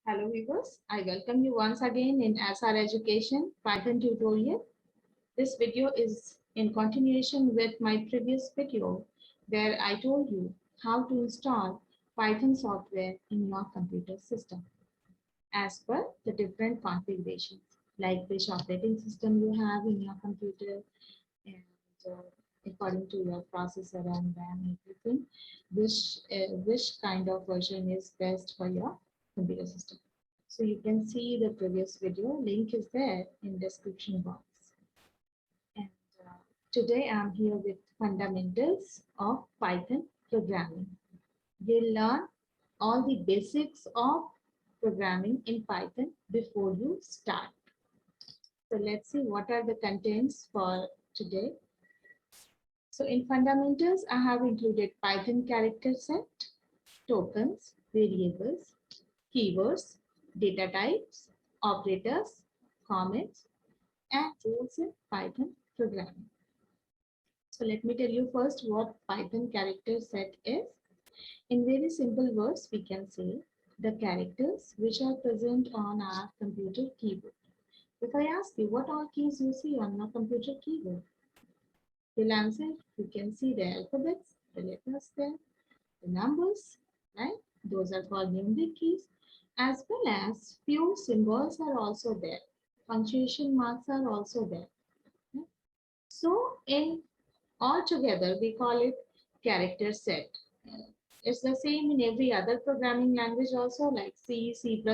Hello viewers, I welcome you once again in SR Education Python tutorial. This video is in continuation with my previous video where I told you how to install Python software in your computer system as per the different configurations, like which operating system you have in your computer and according to your processor and RAM, everything, which kind of version is best for your computer system. So you can see the previous video, link is there in description box. And today I'm here with fundamentals of Python programming. You'll learn all the basics of programming in Python before you start. So let's see what are the contents for today. So in fundamentals, I have included Python character set, tokens, variables, keywords, data types, operators, comments, and rules in Python programming. So let me tell you first what Python character set is. In very simple words, we can say the characters which are present on our computer keyboard. If I ask you what all keys you see on your computer keyboard, you'll answer, you can see the alphabets, the letters there, the numbers, right? Those are called numeric keys, as well as few symbols are also there. Punctuation marks are also there. Right? So in all together, we call it character set. It's the same in every other programming language also, like C, C++,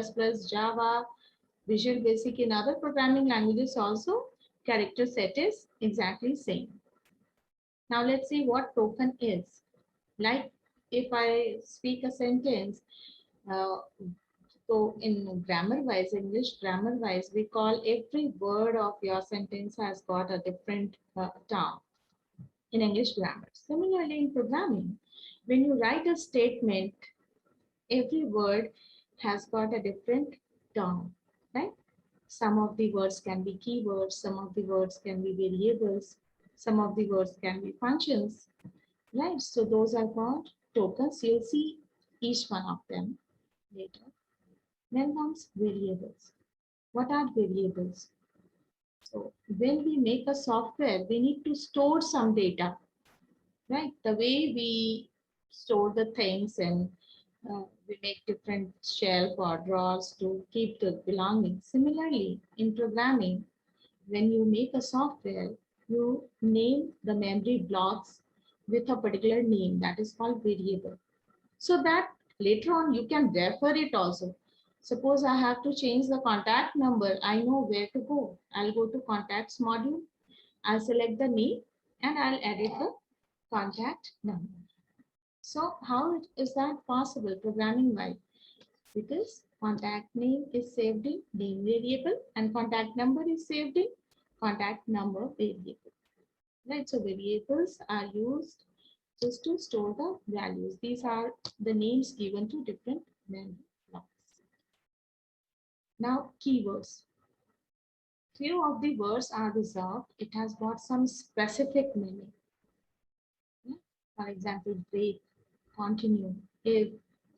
Java, Visual Basic. In other programming languages also, character set is exactly same. Now let's see what token is. Like if I speak a sentence, uh, so in grammar wise, English grammar wise, we call every word of your sentence has got a different term in English grammar. Similarly, in programming, when you write a statement, every word has got a different term, right? Some of the words can be keywords, some of the words can be variables, some of the words can be functions, right? So those are called tokens. You'll see each one of them later. Then comes variables. What are variables? So when we make a software, we need to store some data, right? The way we store the things and we make different shelf or drawers to keep the belongings. Similarly, in programming, when you make a software, you name the memory blocks with a particular name that is called variable. So that later on you can refer it also. Suppose I have to change the contact number, I know where to go. I'll go to contacts module, I'll select the name and I'll edit the contact number. So how is that possible programming wise? Because contact name is saved in name variable and contact number is saved in contact number variable. Right, so variables are used just to store the values. These are the names given to different memory blocks. Now keywords. Few of the words are reserved. It has got some specific meaning. Yeah? For example, break, continue, if,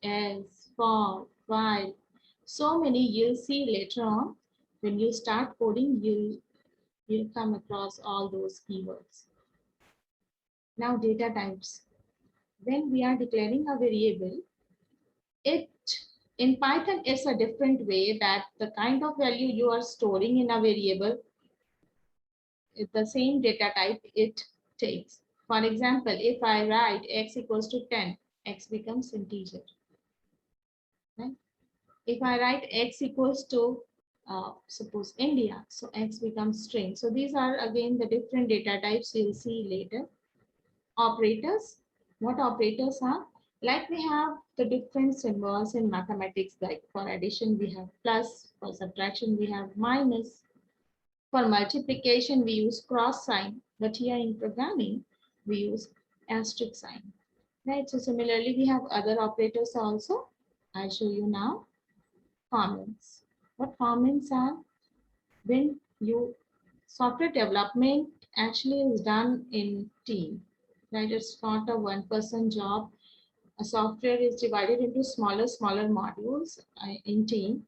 else, for, while. So many you'll see later on. When you start coding, you'll come across all those keywords. Now data types. When we are declaring a variable, it in Python is a different way that the kind of value you are storing in a variable is the same data type it takes. For example, if I write x equals to 10, x becomes integer. Right? If I write x equals to suppose India, so x becomes string. So these are again the different data types you'll see later. Operators, what operators are? Like we have the different symbols in mathematics, like for addition we have plus, for subtraction we have minus, for multiplication we use cross sign, but here in programming we use asterisk sign. Right, so similarly we have other operators also. I'll show you now. Comments. What comments are? When you software development actually is done in team, right? It's not a one-person job. A software is divided into smaller modules in team,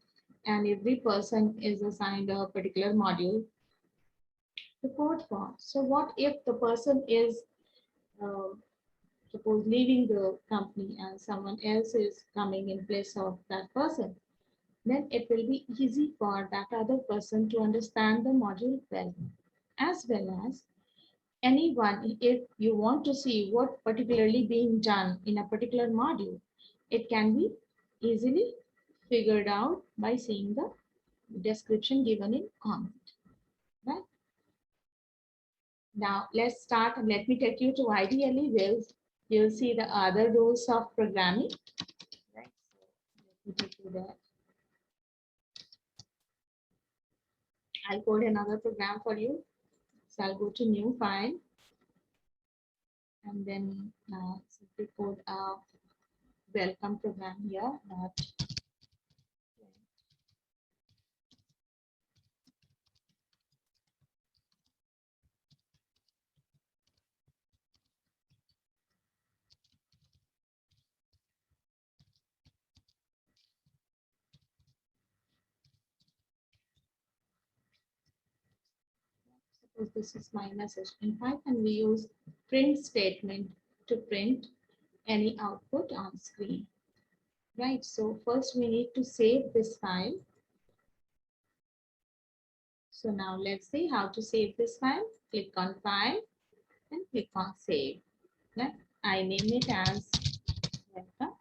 and every person is assigned a particular module to code for. So what if the person is uh, suppose leaving the company and someone else is coming in place of that person? Then it will be easy for that other person to understand the module well, as well as anyone, if you want to see what particularly being done in a particular module, it can be easily figured out by seeing the description given in comment. Right? Now let's start and let me take you to ideally where you'll see the other rules of programming. Right. So let me take you there. I'll code another program for you. So I'll go to new file and then simply code a welcome program here. Suppose this is my message. In Python, we use print statement to print any output on screen. Right. So first we need to save this file. So now let's see how to save this file. Click on File and click on Save. Right. I name it as welcome,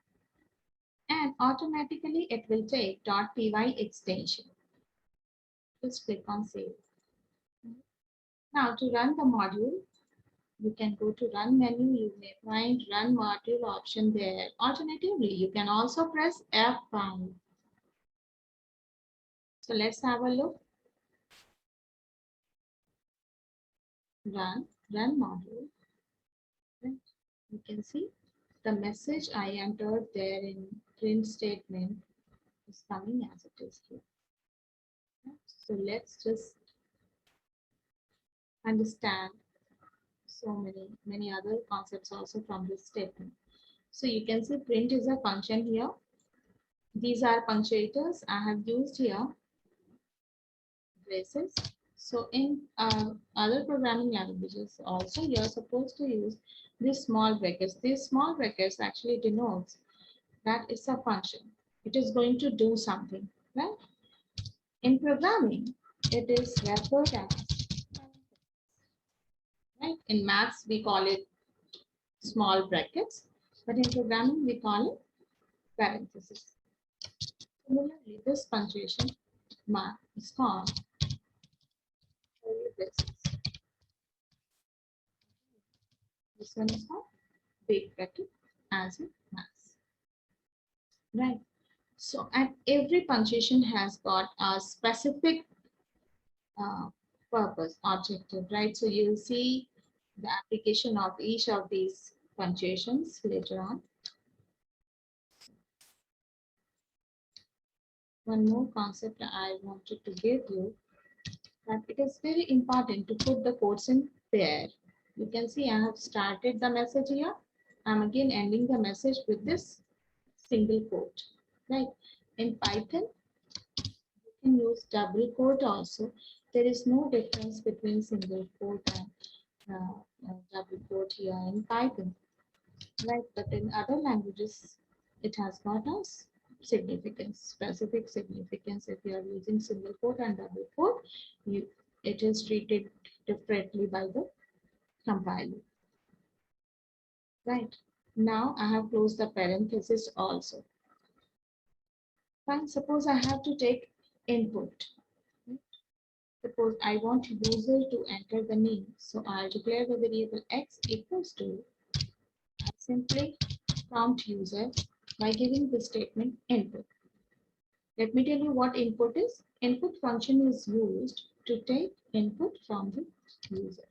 and automatically it will take .py extension. Just click on Save. Now to run the module, you can go to Run menu. You may find Run Module option there. Alternatively, you can also press F5. So let's have a look. Run module. You can see the message I entered there in print statement is coming as it is here. So let's just understand so many other concepts also from this statement. So you can see print is a function here. These are punctuators I have used here, braces. So in other programming languages also you're supposed to use these small brackets. These small brackets actually denotes that it's a function. It is going to do something, right? In programming, it is referred as, right? In maths, we call it small brackets, but in programming, we call it parentheses. Similarly, this punctuation mark is called curly braces. This one is called big bracket as in maths, right? So, and every punctuation has got a specific purpose, objective, right? So you'll see the application of each of these punctuations later on. One more concept I wanted to give you, that it is very important to put the quotes in pair. You can see I have started the message here. I'm again ending the message with this single quote, right? In Python, you can use double quote also. There is no difference between single quote and double quote here in Python, right? But in other languages, it has got a significance, specific significance. If you are using single quote and double quote, it is treated differently by the compiler, right? Now I have closed the parenthesis also. Fine, suppose I have to take input. Suppose I want user to enter the name. So I'll declare the variable x equals to, I simply prompt user by giving the statement input. Let me tell you what input is. Input function is used to take input from the user.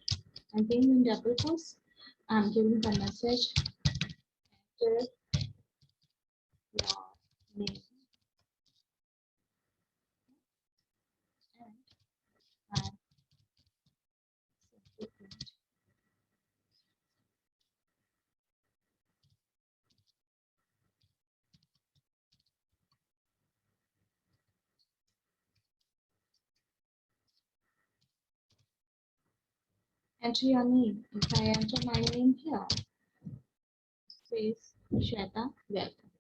Again, in double quotes, I'm giving the message, enter your name, and I'm simply print enter your name. If I enter my name here, says Shweta, welcome.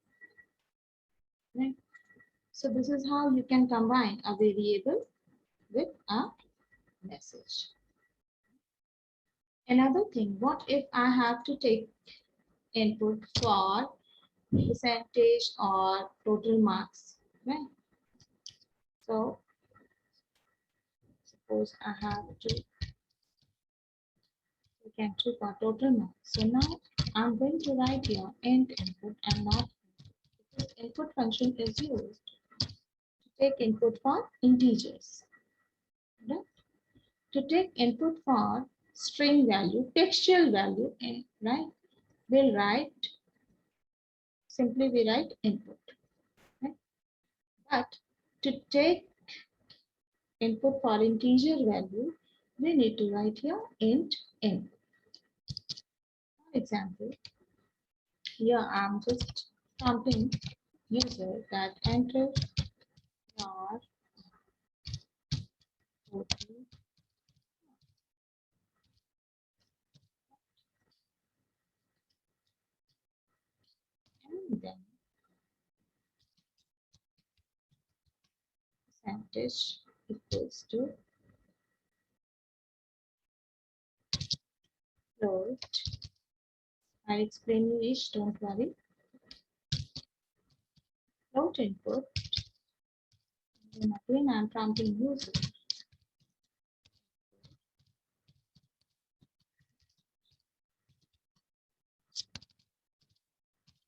Right? So this is how you can combine a variable with a message. Another thing, what if I have to take input for percentage or total marks, right? So suppose I have to take entry for total marks. So now I'm going to write here int input and not because input function is used to take input for integers. Right? To take input for string value, textual value, right? We'll write simply we write input. Right? But to take input for integer value, we need to write here int input. For example, here I'm just prompting user that enter your total and then percentage equals to float. I'll explain you each, don't worry. Float input, and again I'm prompting user.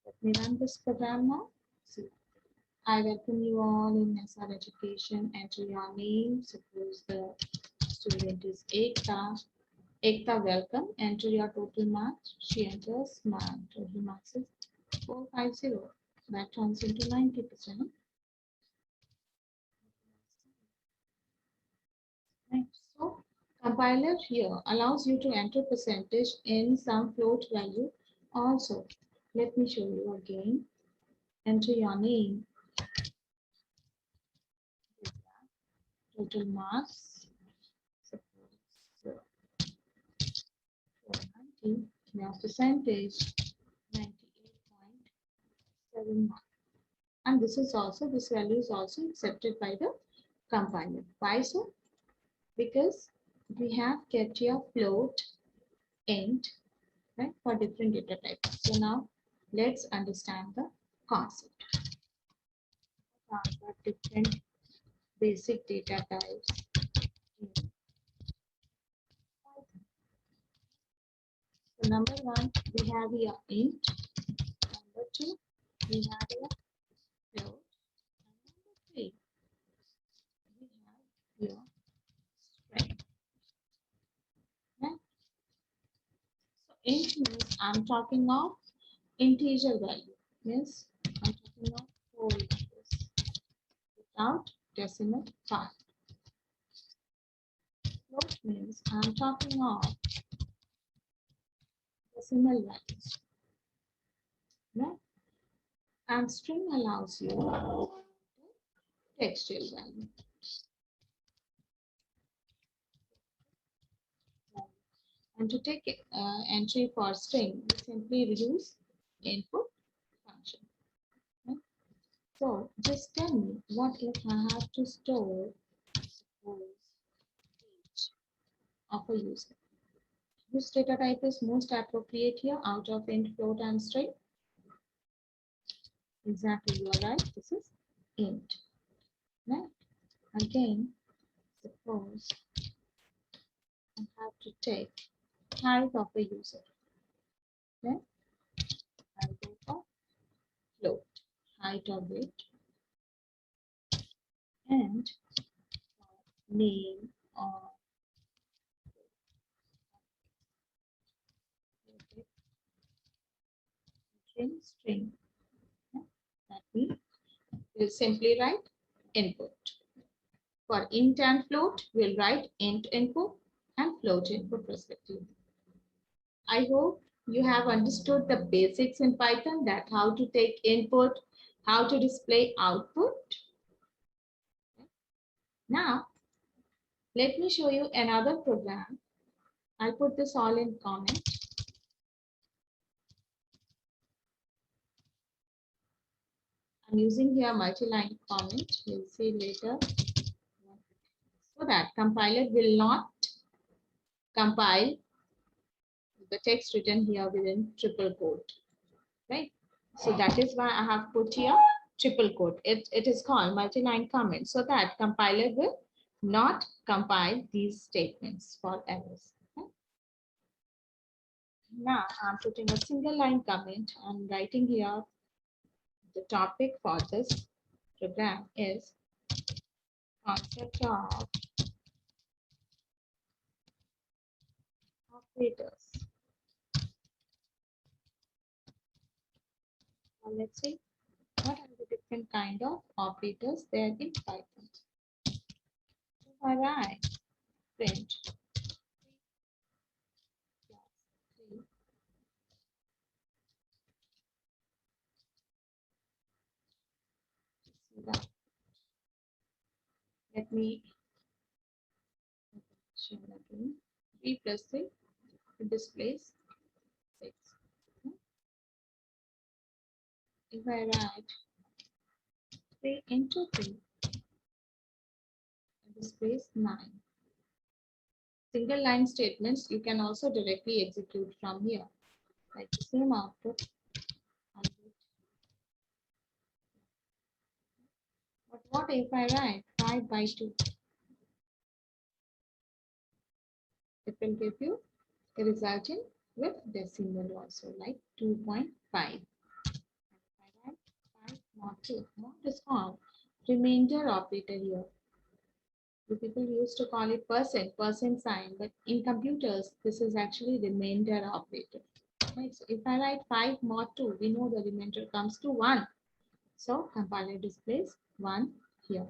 Let me run this program now. See, I welcome you all in SR Education. Enter your name. Suppose the student is Ekta. Ekta, welcome. Enter your total marks. She enters my total marks is 450. That turns into 90%. Right. So compiler here allows you to enter percentage in some float value also. Let me show you again. Enter your name, total marks, suppose 490, now percentage 98.71. And this value is also accepted by the compiler. Why so? Because we have kept here float, int, right, for different data types. So now let's understand the concept. The different basic data types in Python. So number one, we have here int. Number two, we have here float. And number three, we have here string. Right? So int means I'm talking of integer value. Yes, I'm talking of whole numbers without decimal part. Float means I'm talking of decimal values. Right? And string allows you textual value. And to take entry for string, we simply use input function. Right? So just tell me, what if I have to store suppose age of a user? Which data type is most appropriate here out of int, float, and string? Exactly, you are right. This is int. Right? Again, suppose I have to take height of a user. Then I'll go for float, height of it, and name or string. That we will simply write input. For int and float, we'll write int input and float input respectively. I hope you have understood the basics in Python, that how to take input, how to display output. Now, let me show you another program I'll put this all in comment. I'm using here multi-line comment. We'll see later. So that compiler will not compile the text written here within triple quote, right? So that is why I have put here triple quote. It is called multi-line comment so that compiler will not compile these statements for errors. Okay? Now I'm putting a single line comment. I'm writing here the topic for this program is concept of operators. Now let's see what are the different kind of operators there in Python. If I write print 3 so that let me show again 3 plus 3 it displays 6. If I write 3 into 3 it displays 9. Single line statements you can also directly execute from here like the same output. But what if I write 5 by 2? It will give you the result in with decimal also like 2.5. If I write 5 mod 2, mod is called remainder operator here. The people used to call it percent sign, but in computers, this is actually remainder operator. Right? So if I write 5 mod 2, we know the remainder comes to 1. So compiler displays 1 here.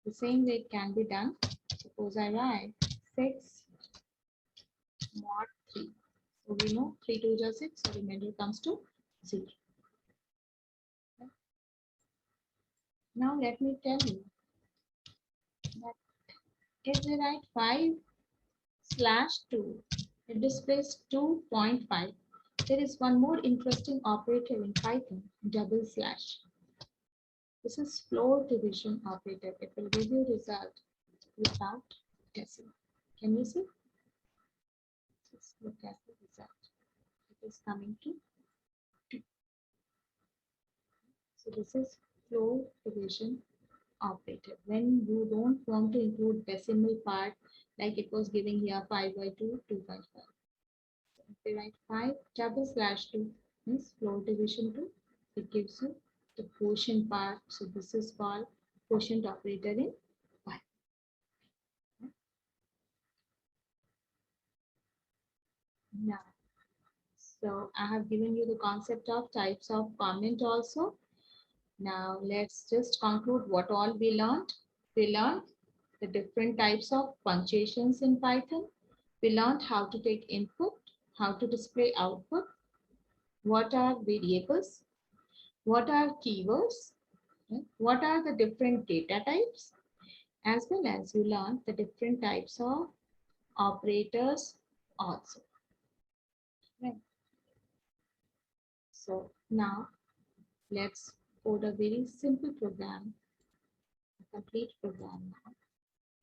The same way it can be done. Suppose I write 6 mod 3. So we know 3 2 is 6, so remainder comes to 0. Okay. Now let me tell you that if we write 5/2, it displays 2.5. There is one more interesting operator in Python, double slash. This is floor division operator. It will give you result without decimal. Can you see? Let's look at the result. It is coming to 2. So this is floor division operator. When you don't want to include decimal part, like it was giving here 5 by 2, 2.5. So if we write 5/2 means floor division 2, it gives you the quotient part. So this is called quotient operator in Python. Now, so I have given you the concept of types of comment also. Now let's just conclude what all we learned. We learned the different types of punctuations in Python. We learned how to take input, how to display output, what are variables, what are keywords, what are the different data types, as well as you learn the different types of operators also. Right. So now let's code a very simple program, a complete program now.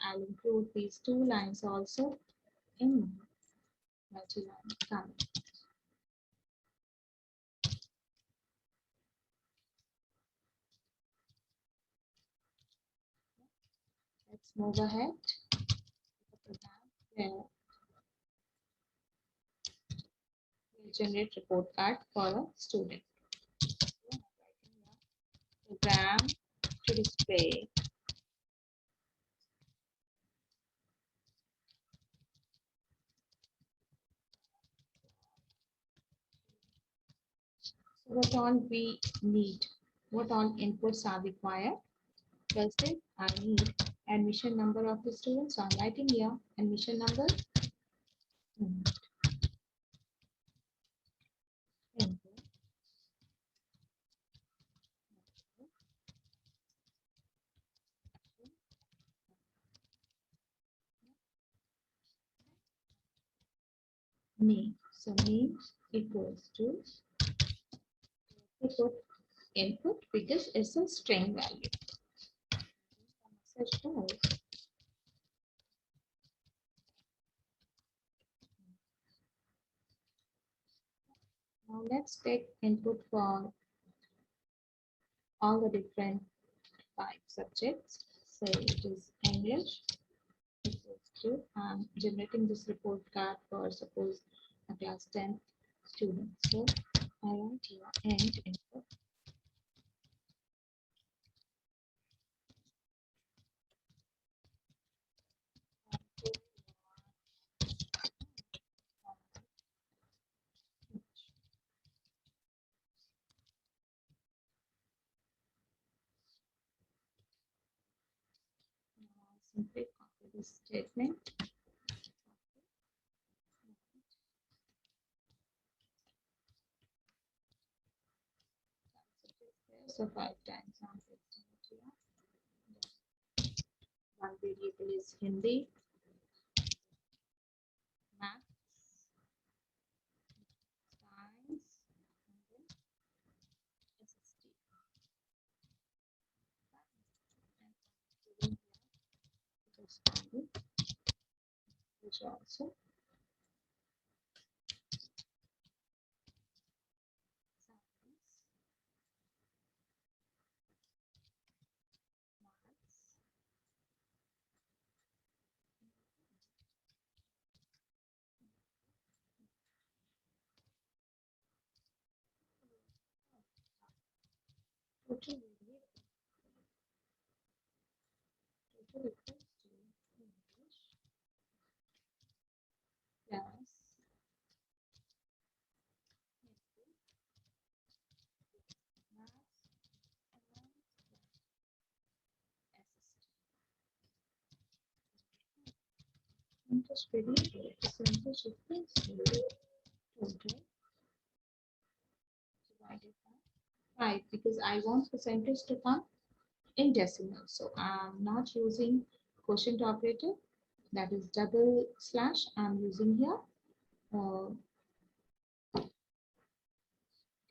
I'll include these 2 lines also in multi-line comment. Let's move ahead to the program where we'll generate report card for a student. Program to display so what all we need, what all inputs are required. First is I need admission number of the student. So I'm writing here admission number. name. So name equals to input input because it's a string value. Message does. Now let's take input for all the different type subjects. Say it is English equals to generating this report card for suppose a class 10 student. So I write here end input simply copy this statement. So 5 times I'm pasting it here. One variable is Hindi, math, science, and then SST. And just which also science, maths, total variable, total equals to English plus Hindi, maths, science, SST. Percentage variable, percentage equals to total divided by 5 because I want percentage to come in decimal. So I'm not using quotient operator, that is double slash. I'm using here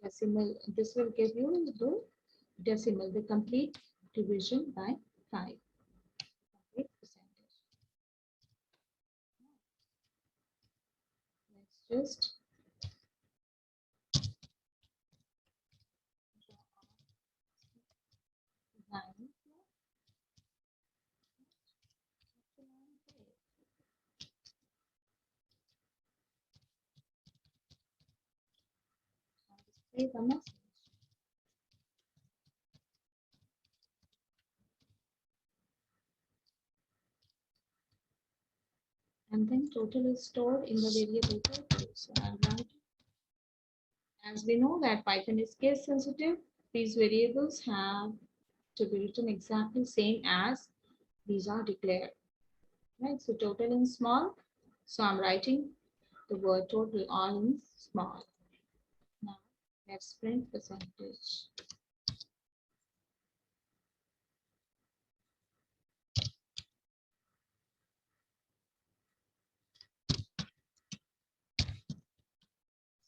decimal. This will give you the decimal, the complete division by 5. Complete percentage. Let's just draw a line here. Display the message. And then total is stored in the variable total. So I'll write, as we know that Python is case sensitive, these variables have to be written exactly same as these are declared. Right, so total in small. So I'm writing the word total all in small. Now let's print percentage.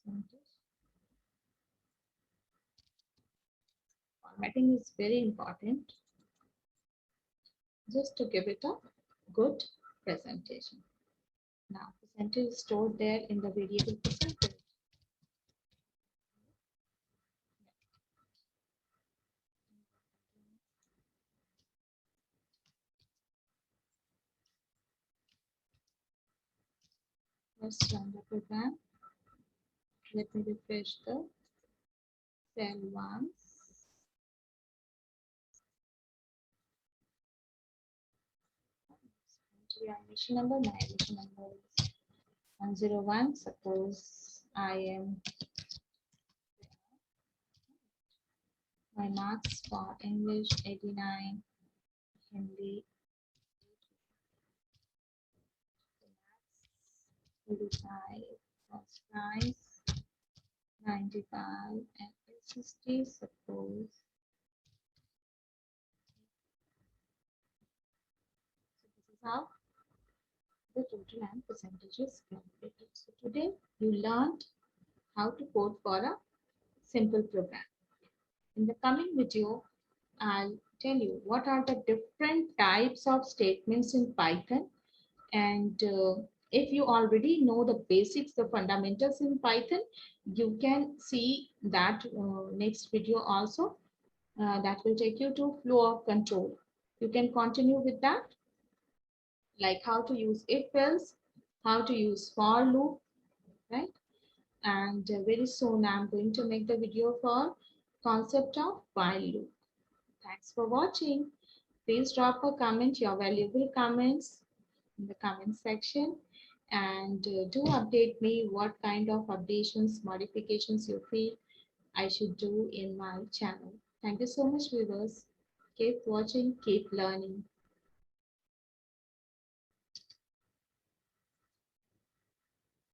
Percentage. Formatting is very important just to give it a good presentation. Now percentage is stored there in the variable percentage. Let's run the program. Let me refresh the cell once. My admission number is 101. Suppose I am my marks for English 89, Hindi 85, first prize 95, and SST suppose. So this is how the total and percentages calculated. So today you learned how to code for a simple program. In the coming video, I'll tell you what are the different types of statements in Python, and if you already know the basics, the fundamentals in Python, you can see that next video also. That will take you to flow of control. You can continue with that, like how to use if else, how to use for loop, right? And very soon I'm going to make the video for concept of while loop. Thanks for watching. Please drop a comment, your valuable comments in the comment section, and do update me what kind of updations, modifications you feel I should do in my channel. Thank you so much, viewers. Keep watching, keep learning.